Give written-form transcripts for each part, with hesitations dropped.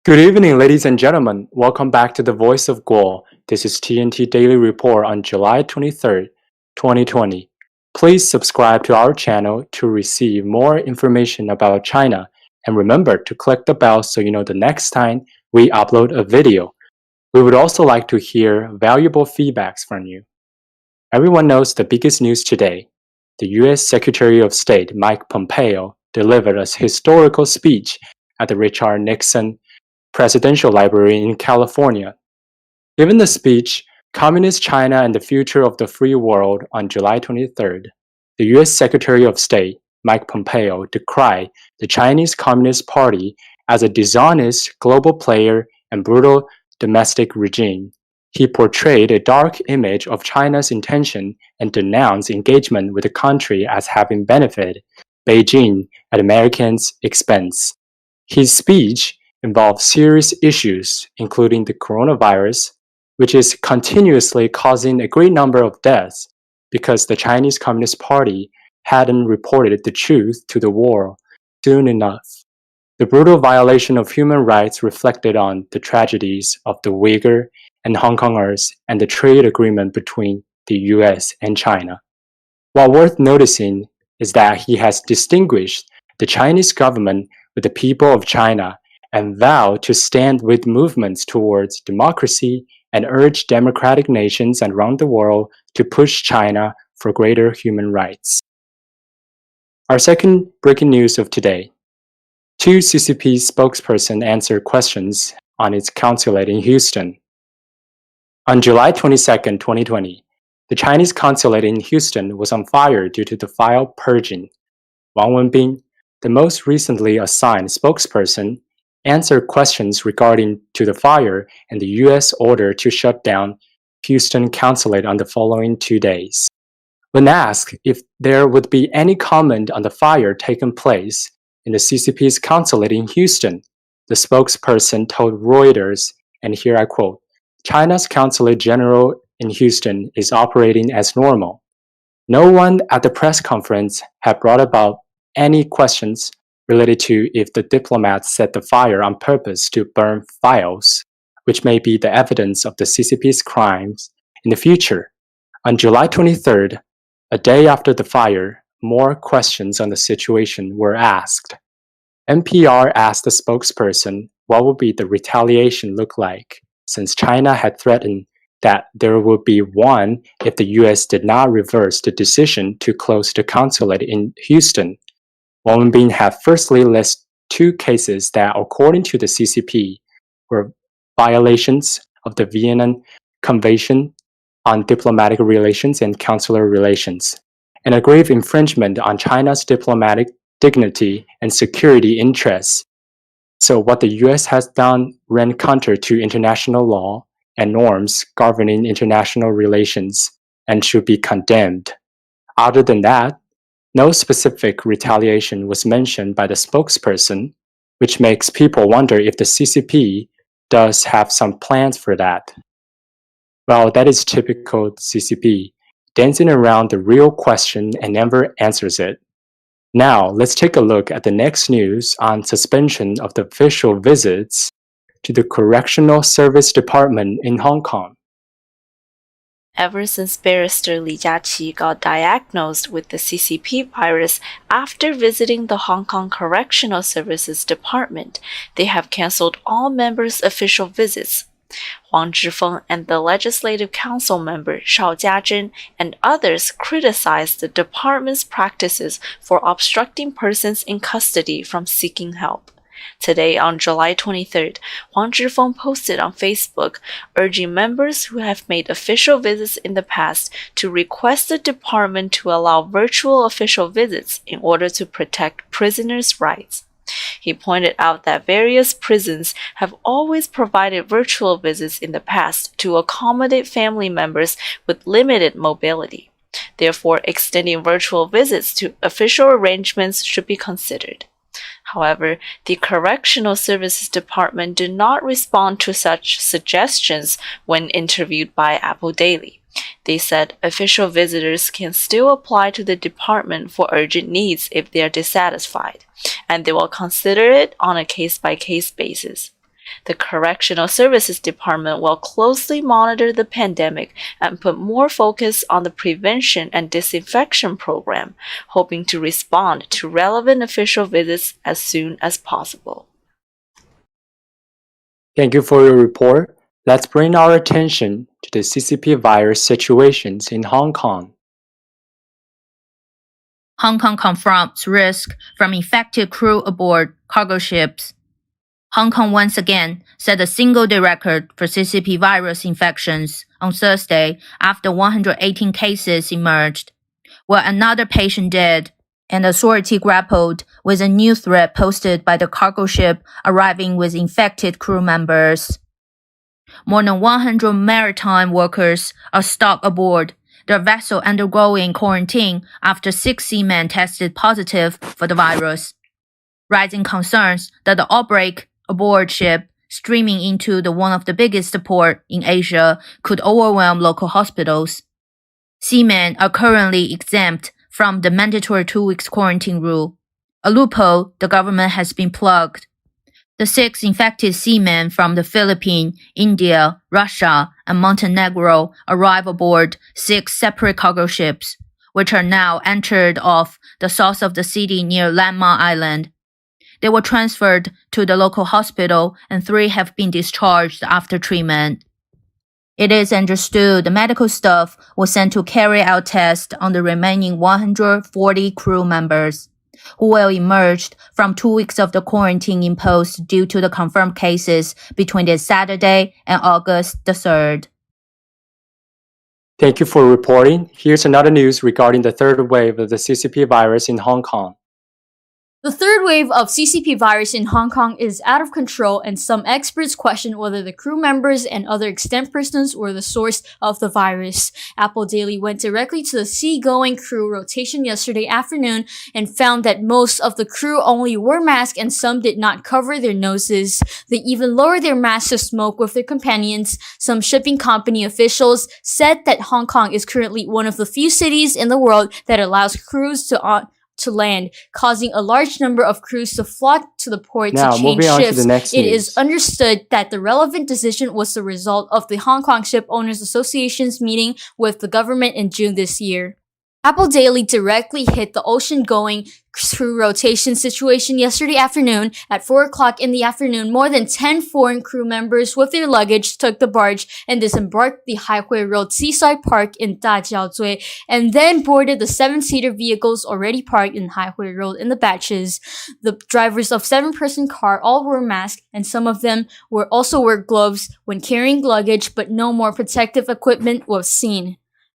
Good evening, ladies and gentlemen. Welcome back to the Voice of Guo. This is TNT Daily Report on July 23rd, 2020. Please subscribe to our channel to receive more information about China, and remember to click the bell so you know the next time we upload a video. We would also like to hear valuable feedbacks from you. Everyone knows the biggest news today. The US Secretary of State Mike Pompeo delivered a historical speech at the Richard Nixon Presidential Library in California. Given the speech, Communist China and the Future of the Free World on July 23rd, the U.S. Secretary of State, Mike Pompeo, decried the Chinese Communist Party as a dishonest global player and brutal domestic regime. He portrayed a dark image of China's intention and denounced engagement with the country as having benefited Beijing at Americans' expense. His speech involve serious issues, including the coronavirus, which is continuously causing a great number of deaths because the Chinese Communist Party hadn't reported the truth to the world soon enough. The brutal violation of human rights reflected on the tragedies of the Uyghur and Hong Kongers and the trade agreement between the US and China. While worth noticing is that he has distinguished the Chinese government with the people of China and vowed to stand with movements towards democracy and urge democratic nations around the world to push China for greater human rights. Our second breaking news of today. Two CCP spokespersons answered questions on its consulate in Houston. On July 22, 2020, the Chinese consulate in Houston was on fire due to the file purging. Wang Wenbin, the most recently assigned spokesperson, answered questions regarding to the fire and the U.S. order to shut down Houston consulate on the following 2 days. When asked if there would be any comment on the fire taking place in the CCP's consulate in Houston, the spokesperson told Reuters, and here I quote, "China's consulate general in Houston is operating as normal. No one at the press conference had brought about any questions related to if the diplomats set the fire on purpose to burn files, which may be the evidence of the CCP's crimes in the future." On July 23rd, a day after the fire, more questions on the situation were asked. NPR asked the spokesperson what would be the retaliation look like, since China had threatened that there would be one if the US did not reverse the decision to close the consulate in Houston. Wang Wenbin had firstly listed two cases that, according to the CCP, were violations of the Vienna Convention on Diplomatic Relations and Consular Relations, and a grave infringement on China's diplomatic dignity and security interests. So what the US has done ran counter to international law and norms governing international relations and should be condemned. Other than that, no specific retaliation was mentioned by the spokesperson, which makes people wonder if the CCP does have some plans for that. Well, that is typical CCP, dancing around the real question and never answers it. Now, let's take a look at the next news on suspension of the official visits to the Correctional Service Department in Hong Kong. Ever since barrister Li Jiaqi got diagnosed with the CCP virus after visiting the Hong Kong Correctional Services Department, they have cancelled all members' official visits. Huang Zhifeng and the Legislative Council member Shao Jiazhen and others criticized the department's practices for obstructing persons in custody from seeking help. Today, on July 23rd, Huang Zhifeng posted on Facebook, urging members who have made official visits in the past to request the department to allow virtual official visits in order to protect prisoners' rights. He pointed out that various prisons have always provided virtual visits in the past to accommodate family members with limited mobility. Therefore, extending virtual visits to official arrangements should be considered. However, the Correctional Services Department did not respond to such suggestions when interviewed by Apple Daily. They said official visitors can still apply to the department for urgent needs if they are dissatisfied, and they will consider it on a case-by-case basis. The Correctional Services Department will closely monitor the pandemic and put more focus on the prevention and disinfection program, hoping to respond to relevant official visits as soon as possible. Thank you for your report. Let's bring our attention to the CCP virus situations in Hong Kong. Hong Kong confronts risk from infected crew aboard cargo ships. Hong Kong once again set a single-day record for CCP virus infections on Thursday after 118 cases emerged, while another patient died, and authority grappled with a new threat posted by the cargo ship arriving with infected crew members. More than 100 maritime workers are stuck aboard their vessel undergoing quarantine after 6 seamen tested positive for the virus, raising concerns that the outbreak aboard ship streaming into one of the biggest port in Asia could overwhelm local hospitals. Seamen are currently exempt from the mandatory 2 weeks quarantine rule, a loophole the government has been plugged. The 6 infected seamen from the Philippines, India, Russia, and Montenegro arrive aboard 6 separate cargo ships, which are now anchored off the south of the city near Landmark Island. They were transferred to the local hospital and 3 have been discharged after treatment. It is understood the medical staff was sent to carry out tests on the remaining 140 crew members, who will emerge from 2 weeks of the quarantine imposed due to the confirmed cases between this Saturday and August the 3rd. Thank you for reporting. Here's another news regarding the third wave of the CCP virus in Hong Kong. The third wave of CCP virus in Hong Kong is out of control, and some experts question whether the crew members and other extant persons were the source of the virus. Apple Daily went directly to the seagoing crew rotation yesterday afternoon and found that most of the crew only wore masks and some did not cover their noses. They even lowered their masks to smoke with their companions. Some shipping company officials said that Hong Kong is currently one of the few cities in the world that allows crews to land, causing a large number of crews to flock to the port Now, to change moving on shifts. to the next It news. is understood that the relevant decision was the result of the Hong Kong Ship Owners Association's meeting with the government in June this year. Apple Daily directly hit the ocean-going crew rotation situation yesterday afternoon. At 4 o'clock in the afternoon, more than 10 foreign crew members with their luggage took the barge and disembarked the Highway Road Seaside Park in Dajiaozui, and then boarded the 7-seater vehicles already parked in Highway Road in the batches. The drivers of 7-person car all wore masks, and some of them also wore gloves when carrying luggage, but no more protective equipment was seen.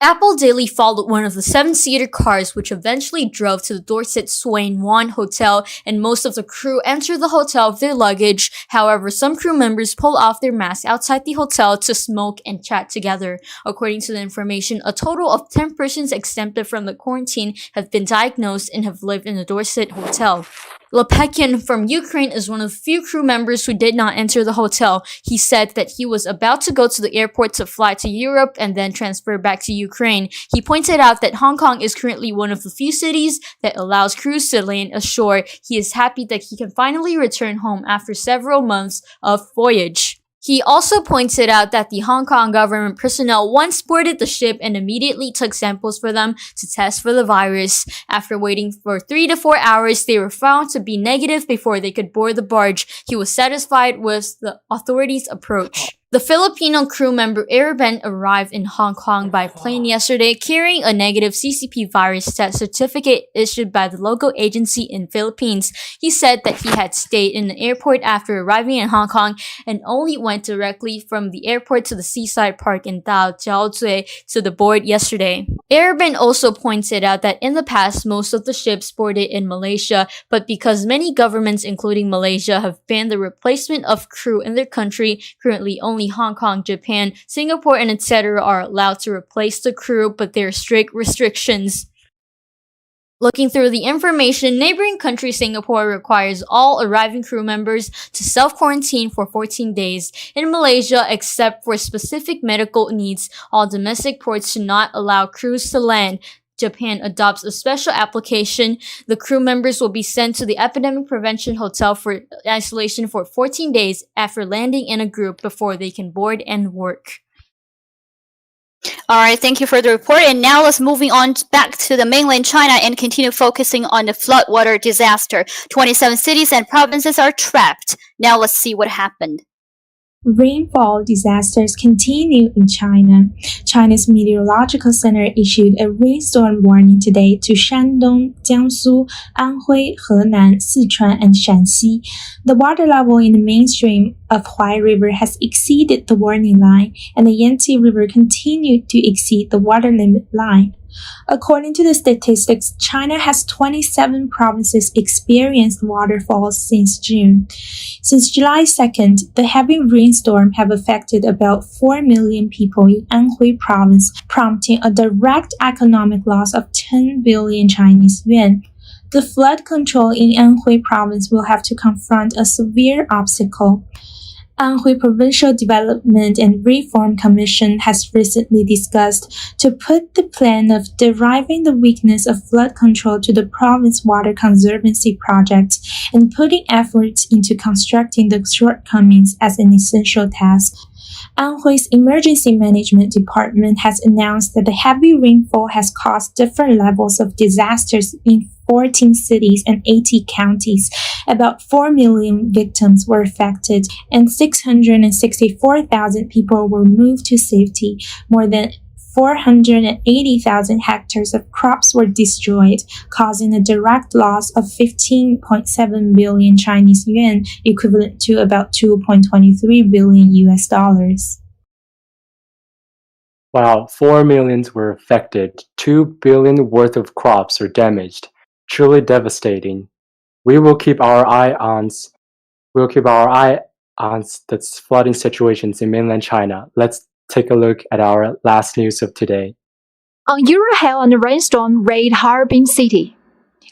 Apple Daily followed one of the 7-seater cars, which eventually drove to the Dorset Swain Wan Hotel, and most of the crew entered the hotel with their luggage. However, some crew members pulled off their masks outside the hotel to smoke and chat together. According to the information, a total of 10 persons exempted from the quarantine have been diagnosed and have lived in the Dorset Hotel. Lepekhin from Ukraine is one of the few crew members who did not enter the hotel. He said that he was about to go to the airport to fly to Europe and then transfer back to Ukraine. He pointed out that Hong Kong is currently one of the few cities that allows crews to land ashore. He is happy that he can finally return home after several months of voyage. He also pointed out that the Hong Kong government personnel once boarded the ship and immediately took samples for them to test for the virus. After waiting for 3 to 4 hours, they were found to be negative before they could board the barge. He was satisfied with the authorities' approach. The Filipino crew member Araben arrived in Hong Kong by plane yesterday carrying a negative CCP virus test certificate issued by the local agency in Philippines. He said that he had stayed in the airport after arriving in Hong Kong and only went directly from the airport to the seaside park in Dajiaozui to the board yesterday. Araben also pointed out that in the past, most of the ships boarded in Malaysia, but because many governments, including Malaysia, have banned the replacement of crew in their country, currently only Hong Kong, Japan, Singapore, and etc. are allowed to replace the crew, but there are strict restrictions. Looking through the information, neighboring country Singapore requires all arriving crew members to self-quarantine for 14 days. In Malaysia, except for specific medical needs, all domestic ports do not allow crews to land Japan adopts a special application, the crew members will be sent to the Epidemic Prevention Hotel for isolation for 14 days after landing in a group before they can board and work. All right, thank you for the report. And now let's moving on back to the mainland China and continue focusing on the floodwater disaster. 27 cities and provinces are trapped. Now let's see what happened. Rainfall disasters continue in China. China's Meteorological Center issued a rainstorm warning today to Shandong, Jiangsu, Anhui, Henan, Sichuan, and Shanxi. The water level in the mainstream of Huai River has exceeded the warning line, and the Yangtze River continued to exceed the water limit line. According to the statistics, China has 27 provinces experienced waterfalls since June. Since July 2nd, the heavy rainstorm have affected about 4 million people in Anhui province, prompting a direct economic loss of 10 billion Chinese yuan. The flood control in Anhui province will have to confront a severe obstacle. Anhui Provincial Development and Reform Commission has recently discussed to put the plan of deriving the weakness of flood control to the province water conservancy project and putting efforts into constructing the shortcomings as an essential task. Anhui's Emergency Management Department has announced that the heavy rainfall has caused different levels of disasters in 14 cities and 80 counties. About 4 million victims were affected, and 664,000 people were moved to safety. More than 480,000 hectares of crops were destroyed, causing a direct loss of 15.7 billion Chinese yuan, equivalent to about 2.23 billion US dollars. Wow, 4 million were affected. 2 billion worth of crops are damaged. Truly devastating. We will keep our eye on the flooding situations in mainland China. Let's take a look at our last news of today. Unusual hail and rainstorm raid Harbin City.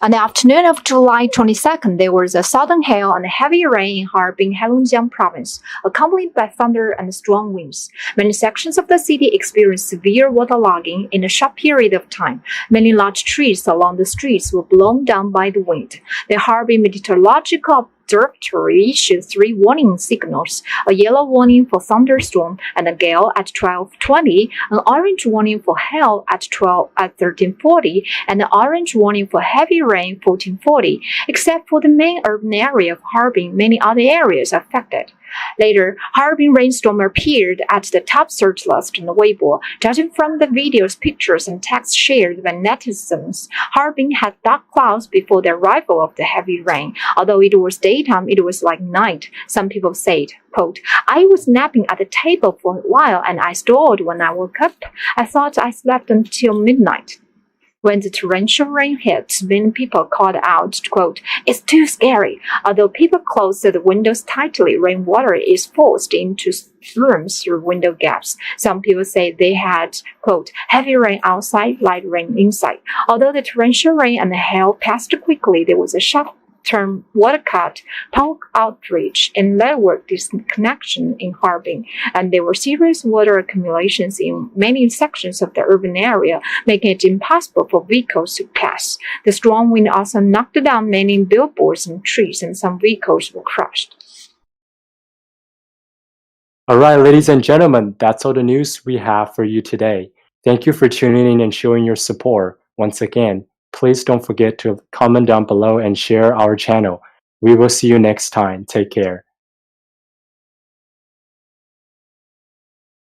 On the afternoon of July 22nd, there was a sudden hail and heavy rain in Harbin, Heilongjiang province, accompanied by thunder and strong winds. Many sections of the city experienced severe waterlogging in a short period of time. Many large trees along the streets were blown down by the wind. The Harbin Meteorological Observatory issued 3 warning signals: a yellow warning for thunderstorm and a gale at 12:20, an orange warning for hail at 13:40, and an orange warning for heavy rain 14:40. Except for the main urban area of Harbin, many other areas are affected. Later, Harbin rainstorm appeared at the top search list on Weibo. Judging from the videos, pictures, and text shared by netizens, Harbin had dark clouds before the arrival of the heavy rain. Although it was daytime, it was like night. Some people said, quote, "I was napping at the table for a while and I snored when I woke up. I thought I slept until midnight." When the torrential rain hit, many people called out, quote, "It's too scary." Although people closed the windows tightly, rainwater is forced into rooms through window gaps. Some people say they had, quote, "heavy rain outside, light rain inside." Although the torrential rain and the hail passed quickly, there was a short-term water cut, power outage, and network disconnection in Harbin, and there were serious water accumulations in many sections of the urban area, making it impossible for vehicles to pass. The strong wind also knocked down many billboards and trees, and some vehicles were crushed. Alright, ladies and gentlemen, that's all the news we have for you today. Thank you for tuning in and showing your support. Once again, please don't forget to comment down below and share our channel. We will see you next time. Take care.